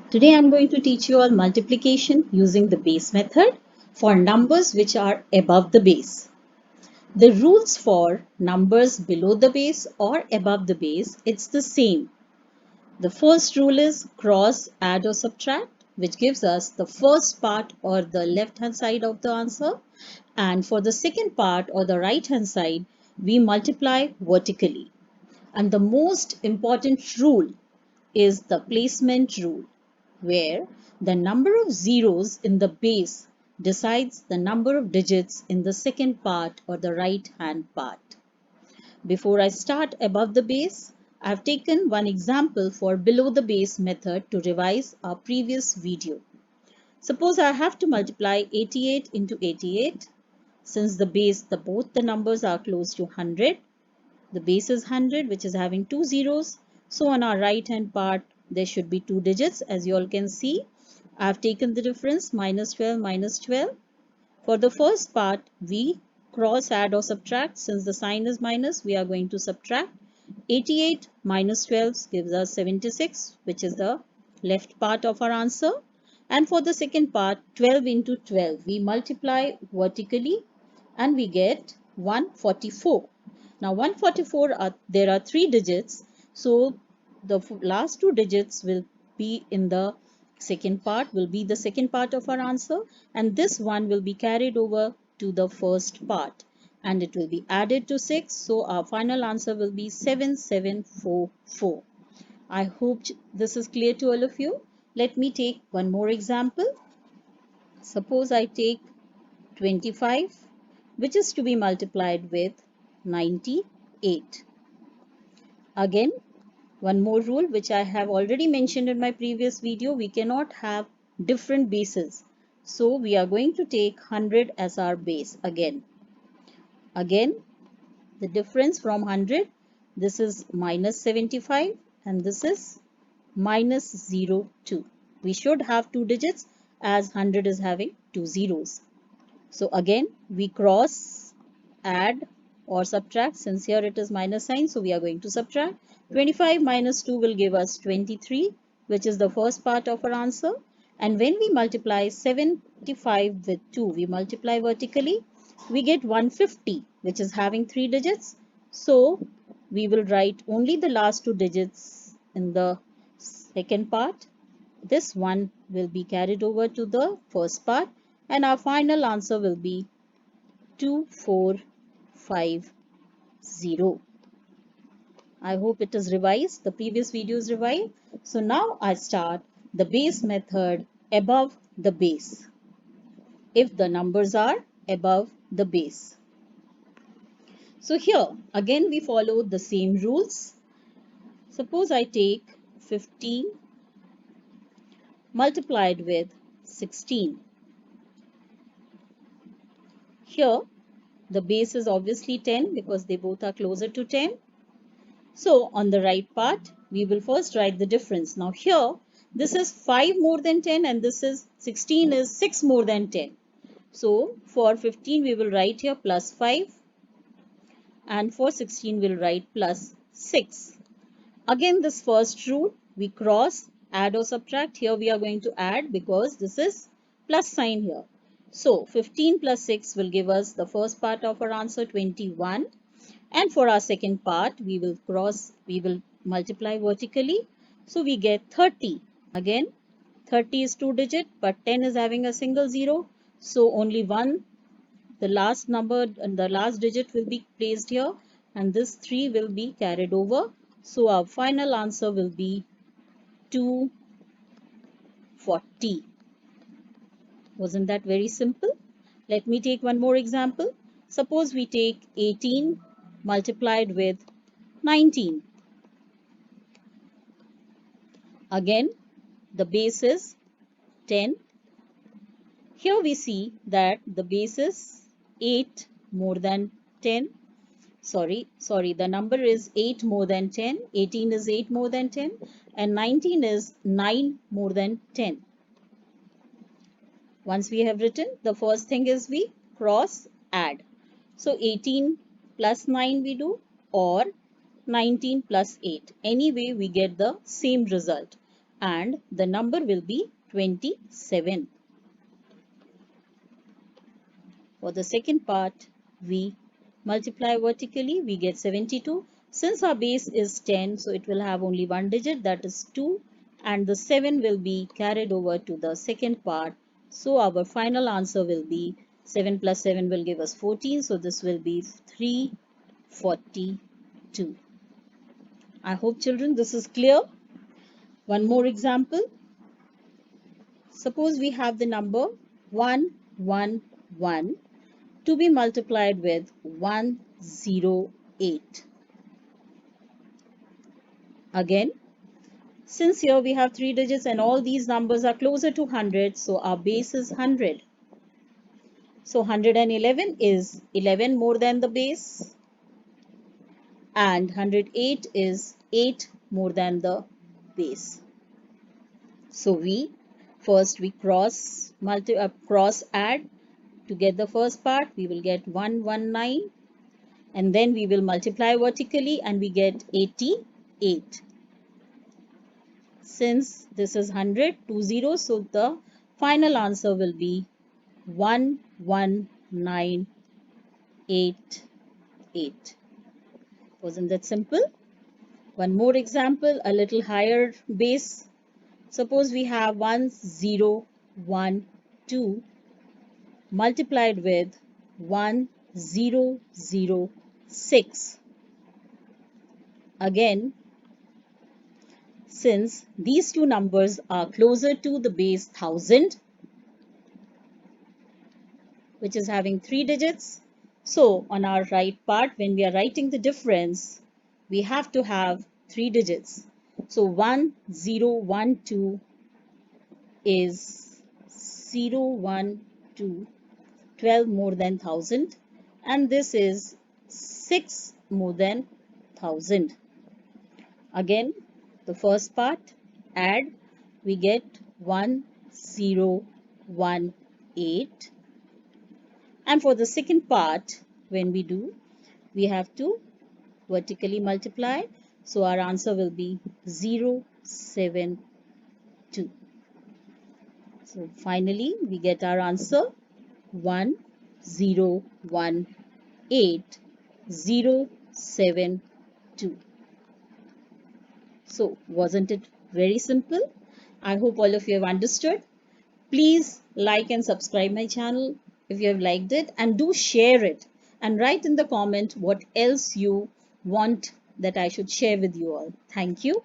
Today I'm going to teach you all multiplication using the base method for numbers which are above the base. The rules for numbers below the base or above the base, it's the same. The first rule is cross, add or subtract, which gives us the first part or the left hand side of the answer. And for the second part or the right hand side, we multiply vertically. And the most important rule is the placement rule, where the number of zeros in the base decides the number of digits in the second part or the right hand part. Before I start above the base, I have taken one example for below the base method to revise our previous video. Suppose I have to multiply 88 into 88. Since both the numbers are close to 100, the base is 100, which is having two zeros. So on our right hand part, there should be two digits. As you all can see, I have taken the difference minus 12 minus 12. For the first part, we cross add or subtract. Since the sign is minus, we are going to subtract. 88 minus 12 gives us 76, which is the left part of our answer. And for the second part, 12 into 12, we multiply vertically and we get 144. Now 144, there are three digits, so the last two digits will be in the second part, will be the second part of our answer, and this one will be carried over to the first part and it will be added to 6. So our final answer will be 7744. I hope this is clear to all of you. Let me take one more example. Suppose I take 25, which is to be multiplied with 98. Again, one more rule which I have already mentioned in my previous video, we cannot have different bases. So we are going to take 100 as our base again. Again, the difference from 100, this is minus 75 and this is minus 02. We should have two digits as 100 is having two zeros. So again, we cross, add or subtract. Since here it is minus sign, so we are going to subtract. 25 minus 2 will give us 23, which is the first part of our answer. And when we multiply 75 with 2, we multiply vertically, we get 150, which is having three digits. So we will write only the last two digits in the second part. This one will be carried over to the first part and our final answer will be 2450. I hope it is revised. The previous video is revised. So now I start the base method above the base, if the numbers are above the base. So here again we follow the same rules. Suppose I take 15 multiplied with 16. Here the base is obviously 10 because they both are closer to 10. So on the right part, we will first write the difference. Now here, this is 5 more than 10 and this is 16 is 6 more than 10. So for 15, we will write here plus 5 and for 16, we'll write plus 6. Again, this first rule, we cross, add or subtract. Here we are going to add because this is plus sign here. So 15 plus 6 will give us the first part of our answer 21. And for our second part, we will multiply vertically. So we get 30. Again, 30 is two digit, but 10 is having a single zero. So only one, the last number and the last digit will be placed here. And this 3 will be carried over. So our final answer will be 240. Wasn't that very simple? Let me take one more example. Suppose we take 18 multiplied with 19. Again, the base is 10. Here we see that the base is 8 more than 10. Sorry, the number is 8 more than 10. 18 is 8 more than 10 and 19 is 9 more than 10. Once we have written, the first thing is we cross add. So 18 plus 9 we do, or 19 plus 8. Anyway, we get the same result. and the number will be 27. For the second part, we multiply vertically, we get 72. Since our base is 10, so it will have only one digit, that is 2, and the 7 will be carried over to the second part. So our final answer will be 7 plus 7 will give us 14, so this will be 342. I hope children this is clear. One more example. Suppose we have the number 111 to be multiplied with 108. Again, since here we have three digits and all these numbers are closer to 100, so our base is 100. So 111 is 11 more than the base, and 108 is 8 more than the base. So we cross add to get the first part. We will get 119, and then we will multiply vertically and we get 88. Since this is 100, 2 zeros, so the final answer will be 11988. Wasn't that simple? One more example, a little higher base. Suppose we have 1012 multiplied with 1006. Again, since these two numbers are closer to the base 1000, which is having three digits, so on our right part, when we are writing the difference, we have to have three digits. So 1012 is 012, 12 more than 1000, and this is 6 more than 1000. Again, the first part, add, we get 1018. And for the second part, when we do, we have to vertically multiply. So our answer will be 072. So finally, we get our answer 1018072. So wasn't it very simple? I hope all of you have understood. Please like and subscribe my channel if you have liked it, and do share it and write in the comment what else you want that I should share with you all. Thank you.